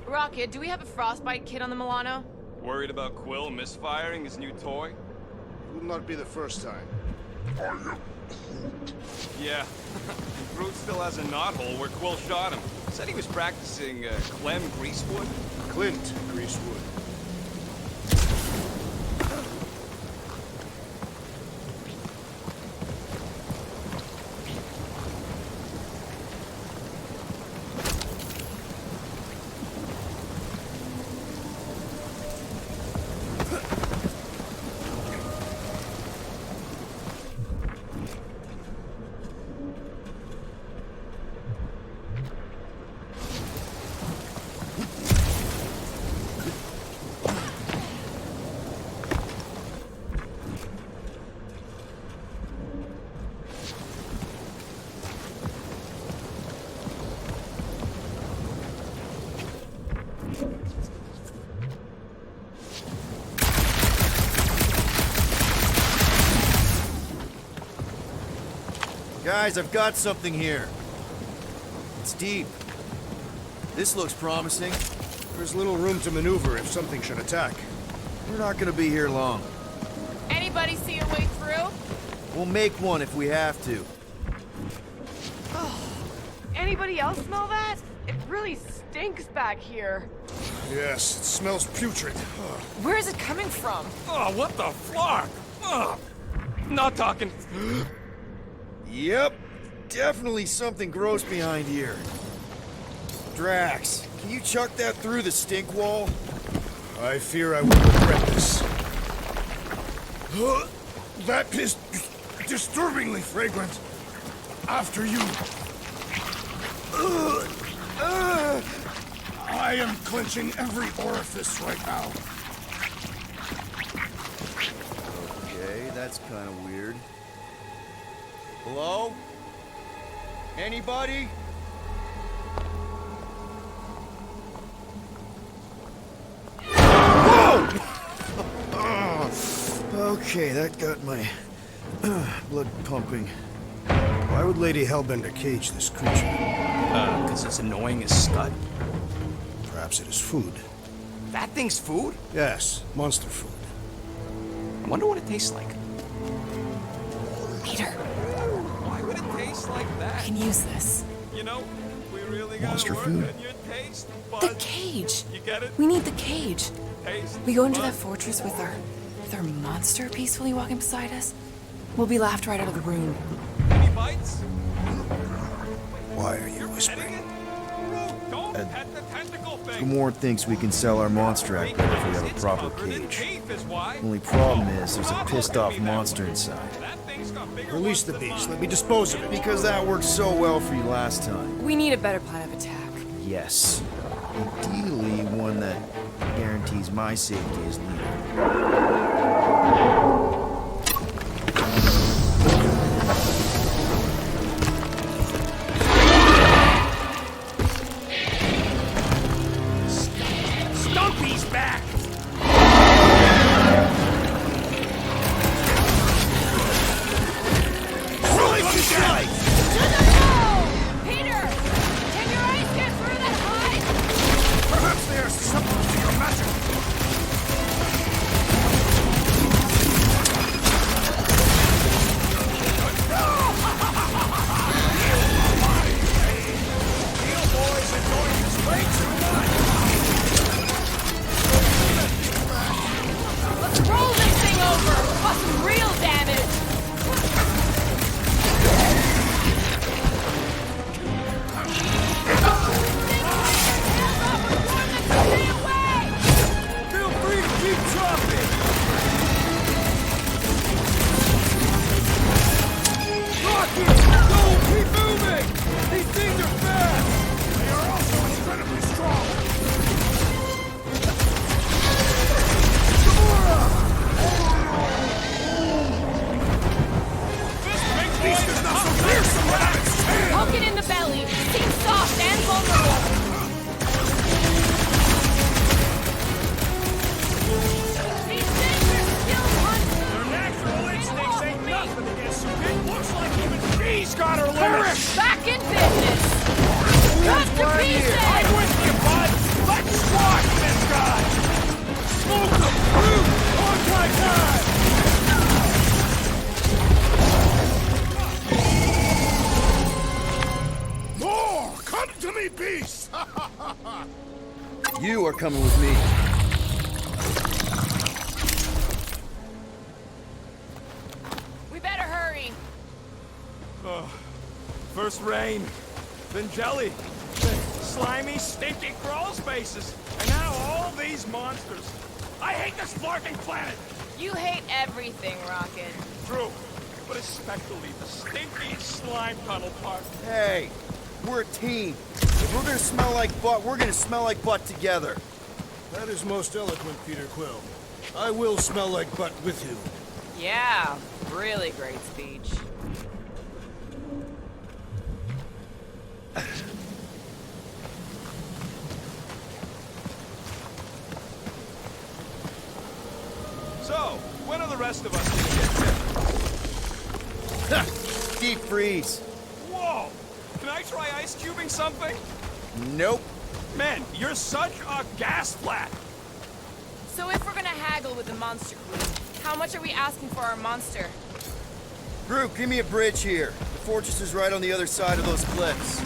Rocket, do we have a frostbite kit on the Milano? Worried about Quill misfiring his new toy? Will not be the first time. Yeah. Groot still has a knothole where Quill shot him. Said he was practicing, Clem Greasewood. Clint Greasewood. Guys, I've got something here. It's deep. This looks promising. There's little room to maneuver if something should attack. We're not gonna be here long. Anybody see a way through? We'll make one if we have to. Anybody else smell that? It really stinks back here. Yes, it smells putrid. Where is it coming from? Oh, what the flark? Not talking. Yep, definitely something gross behind here. Drax, can you chuck that through the stink wall? I fear I will regret this. That is disturbingly fragrant. After you. I am clenching every orifice right now. Okay, that's kind of weird. Hello? Anybody? Okay, that got my blood pumping. Why would Lady Hellbender cage this creature? Because it's annoying as scud. Perhaps it is food. That thing's food? Yes, monster food. I wonder what it tastes like. Peter, Why would it taste like I that? can use this. You know, we really gotta Monster work food? on your taste The buds. cage. You get it? We need the cage. Taste We go into that buds. fortress with our monster peacefully walking beside us. We'll be laughed right out of the room. Any bites? Why are you Petting whispering? it? Bro, don't pet the tentacle thing. Gamorrean thinks we can sell our monster act better if we have a It's proper covered in cage. teeth is why. Only problem is there's a Bravo, pissed off give me that monster one. inside. That thing's got bigger Release ones the than beast. mine. Let me dispose of it. Because that worked so well for you last time. We need a better plan of attack. Yes. Ideally, one that guarantees my safety as leader. Stumpy's back! Peter! Can your eyes get through that hide? Perhaps there's something to your magic. Let's roll this thing over! Cause some real damage! Feel free to keep chopping! Rocket! Go! Keep moving! These things are fast! They are also incredibly strong. This big Beast is not so fearsome without its tail. Poke it in the belly! Seems soft and vulnerable! These things are still hunting! Their natural instincts ain't nothing against you. It looks like even she's got her limits. Back in business! Cut to pieces! I'm with you, bud. Let's squash this guy. Smoke the fruit on my time. More! Come to me, beast! You are coming with me. We better hurry! First rain, then jelly, then slimy, stinky crawl spaces, and now all these monsters. I hate this flarking planet. You hate everything, Rocket. True, but especially the stinky slime tunnel part. Hey, we're a team. If we're gonna smell like butt, we're gonna smell like butt together. That is most eloquent, Peter Quill. I will smell like butt with you. Yeah, really great speech. So, when are the rest of us gonna get deep freeze. Whoa! Can I try ice cubing something? Nope. Man, you're such a gas flat! So if we're gonna haggle with the monster queen, how much are we asking for our monster? Group, give me a bridge here. The fortress is right on the other side of those cliffs.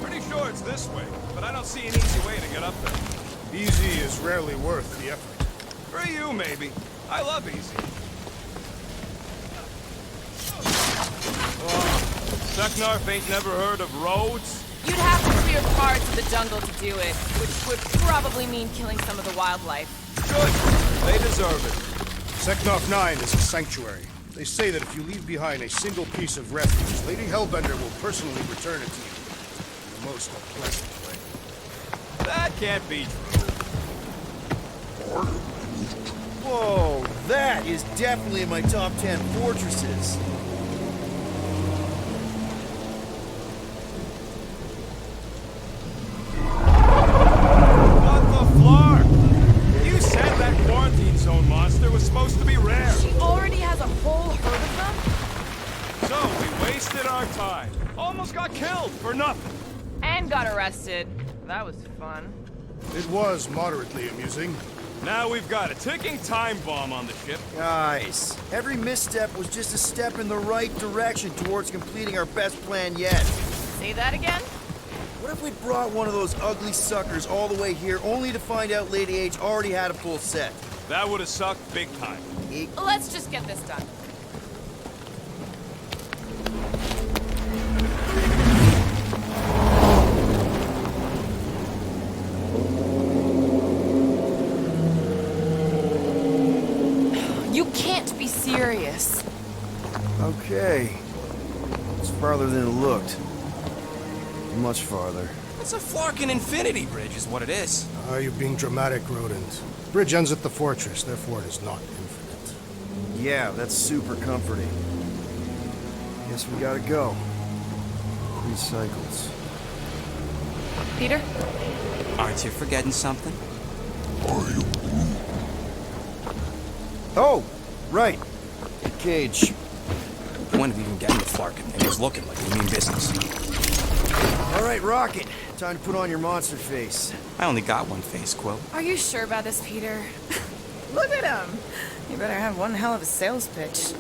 Pretty sure it's this way, but I don't see an easy way to get up there. Easy is rarely worth the effort. For you, maybe. I love easy. Seknarf ain't never heard of roads? You'd have to clear parts of the jungle to do it, which would probably mean killing some of the wildlife. Good. They deserve it. Seknarf 9 is a sanctuary. They say that if you leave behind a single piece of refuge, Lady Hellbender will personally return it to you. In the most unpleasant way. That can't be true. Whoa, that is definitely in my top 10 fortresses. What the flark? You said that quarantine zone monster was supposed to be rare. She already has a whole herd of them? So we wasted our time. Almost got killed for nothing. And got arrested. That was fun. It was moderately amusing. Now we've got a ticking time bomb on the ship. Guys, every misstep was just a step in the right direction towards completing our best plan yet. Say that again? What if we brought one of those ugly suckers all the way here only to find out Lady H already had a full set? That would have sucked big time. Let's just get this done. You can't be serious. Okay. It's farther than it looked. Much farther. It's a flarkin' infinity bridge is what it is. You're being dramatic, Rodent. Bridge ends at the fortress, therefore it is not infinite. Yeah, that's super comforting. Guess we gotta go. 3 cycles. Peter? Aren't you forgetting something? Oh, right. The cage. Point of even getting the flarkin' thing was looking like we mean business. All right, Rocket. Time to put on your monster face. I only got one face, Quill. Are you sure about this, Peter? Look at him. You better have one hell of a sales pitch.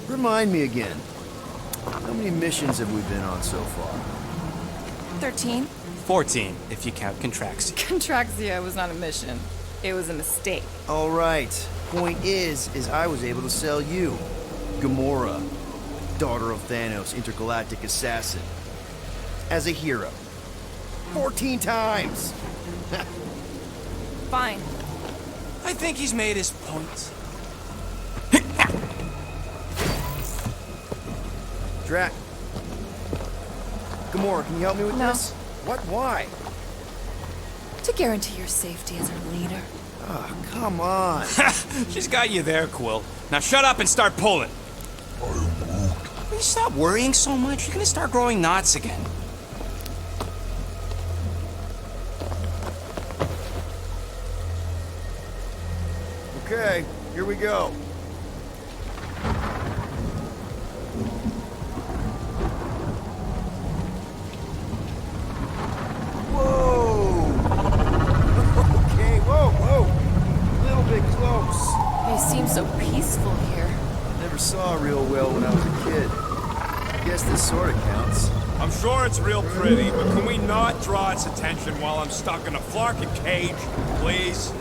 Remind me again. How many missions have we been on so far? 13? 14, if you count Contraxia. Contraxia was not a mission. It was a mistake. All right. Point is I was able to sell you, Gamora, daughter of Thanos, intergalactic assassin, as a hero. 14 times! Fine. I think he's made his point. Drac. Gamora, can you help me with No. this? What? Why? To guarantee your safety as our leader. Oh, come on. She's got you there, Quill. Now shut up and start pulling. Will you stop worrying so much? You're gonna start growing knots again. Okay, here we go. Whoa! Okay, whoa! A little bit close. They seem so peaceful here. Never saw real well when I was a kid. I guess this sort of counts. I'm sure it's real pretty, but can we not draw its attention while I'm stuck in a flarkin' cage, please?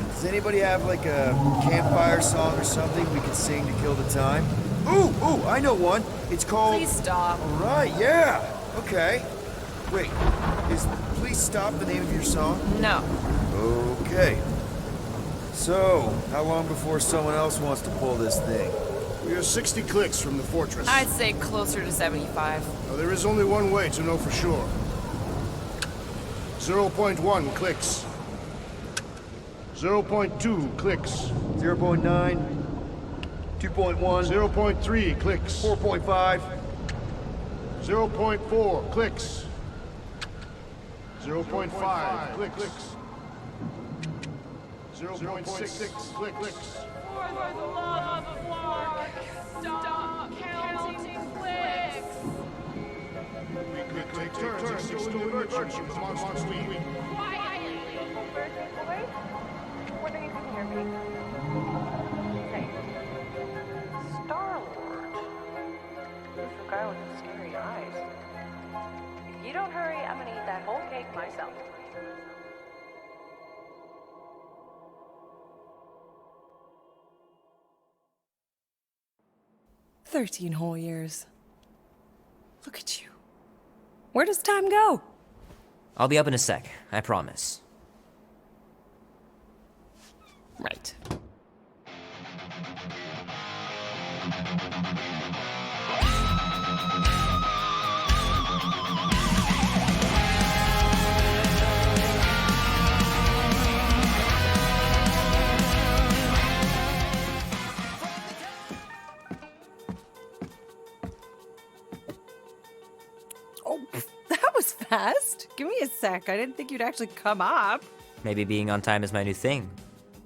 Does anybody have like a campfire song or something we can sing to kill the time? Ooh, I know one. It's called... Please stop. All right, yeah. Okay. Wait, is Please Stop the name of your song? No. Okay. So, how long before someone else wants to pull this thing? We are 60 clicks from the fortress. I'd say closer to 75. Now, there is only one way to know for sure. 0.1 clicks. 0.2 clicks. 0.9. 2.1. 0.3 clicks. 4.5. 0.4 clicks. 0.5 clicks. 0.6 clicks. For the love of Mark, stop counting clicks. We take turns extolling the virtues of Monster Week. Quietly. What are you doing here, Pete? Hey. Star-Lord. Who's the guy with the scary eyes? If you don't hurry, I'm gonna eat that whole cake myself. "13 whole years. Look at you. Where does time go?" I'll be up in a sec, I promise. Right. Oh, that was fast. Give me a sec. I didn't think you'd actually come up. Maybe being on time is my new thing.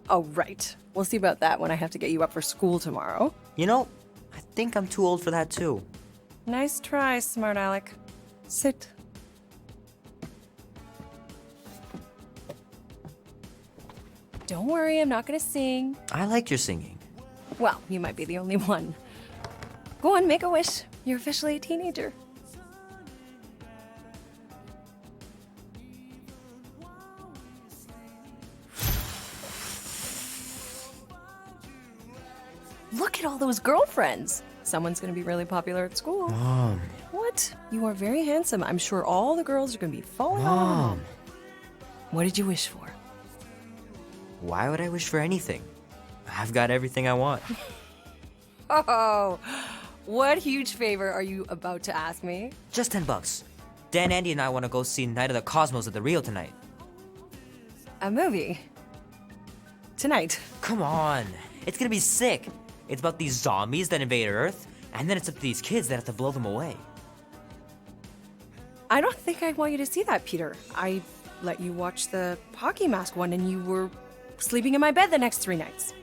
Oh, right. We'll see about that when I have to get you up for school tomorrow. You know, I think I'm too old for that too. Nice try, smart Alec. Sit. Don't worry, I'm not gonna sing. I like your singing. Well, you might be the only one. Go on, make a wish. You're officially a teenager. Look at all those girlfriends. Someone's gonna be really popular at school. Mom. What? You are very handsome. I'm sure all the girls are gonna be falling on. Mom. What did you wish for? Why would I wish for anything? I've got everything I want. Oh, what huge favor are you about to ask me? Just $10. Dan, Andy, and I want to go see Night of the Cosmos at the Rio tonight. A movie? Tonight? Come on. It's gonna be sick. It's about these zombies that invade Earth, and then it's up to these kids that have to blow them away. I don't think I want you to see that, Peter. I let you watch the hockey mask one and you were sleeping in my bed the next 3 nights.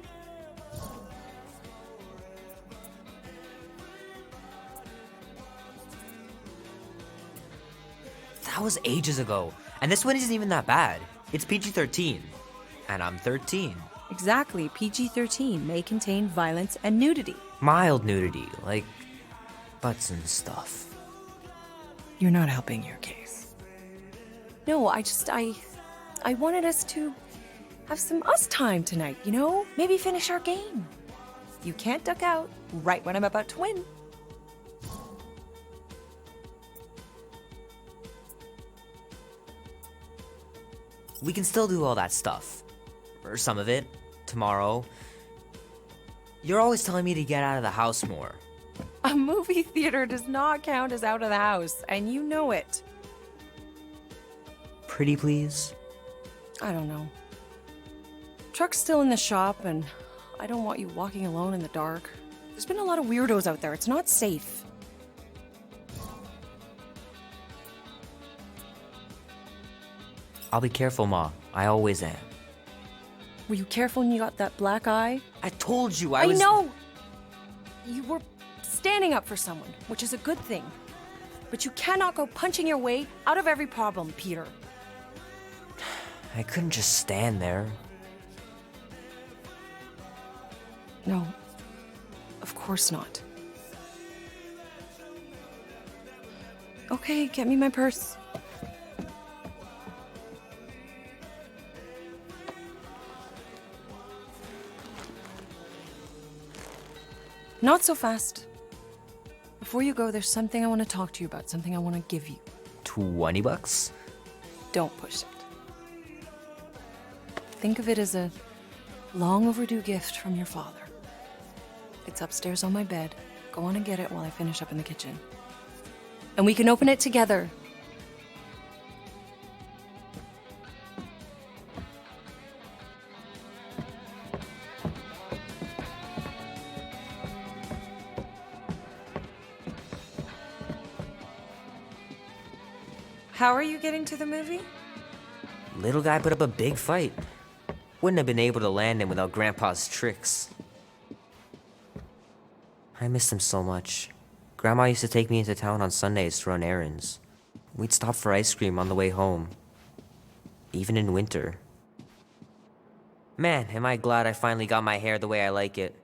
That was ages ago, and this one isn't even that bad. It's PG-13, and I'm 13. Exactly, PG-13 may contain violence and nudity. Mild nudity, like butts and stuff. You're not helping your case. No, I wanted us to have some us time tonight, you know? Maybe finish our game. You can't duck out right when I'm about to win. We can still do all that stuff. Or some of it. Tomorrow. You're always telling me to get out of the house more. A movie theater does not count as out of the house, and you know it. Pretty please? I don't know. Truck's still in the shop, and I don't want you walking alone in the dark. There's been a lot of weirdos out there. It's not safe. I'll be careful, Ma. I always am. Were you careful when you got that black eye? I told you I was- know! You were standing up for someone, which is a good thing. But you cannot go punching your way out of every problem, Peter. I couldn't just stand there. No, of course not. Okay, get me my purse. Not so fast. Before you go, there's something I want to talk to you about, something I want to give you. $20? Don't push it. Think of it as a long overdue gift from your father. It's upstairs on my bed. Go on and get it while I finish up in the kitchen. And we can open it together. How are you getting to the movie? Little guy put up a big fight. Wouldn't have been able to land him without Grandpa's tricks. I miss him so much. Grandma used to take me into town on Sundays to run errands. We'd stop for ice cream on the way home. Even in winter. Man, am I glad I finally got my hair the way I like it.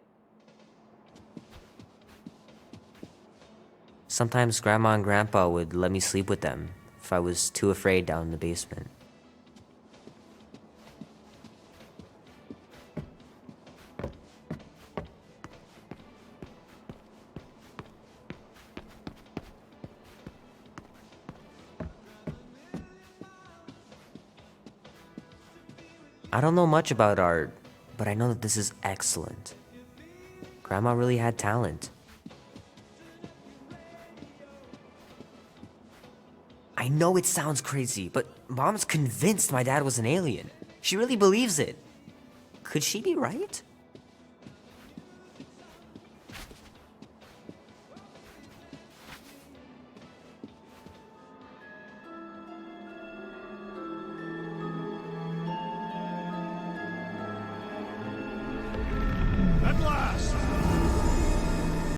Sometimes Grandma and Grandpa would let me sleep with them if I was too afraid down in the basement. I don't know much about art, but I know that this is excellent. Grandma really had talent. I know it sounds crazy, but Mom's convinced my dad was an alien. She really believes it. Could she be right?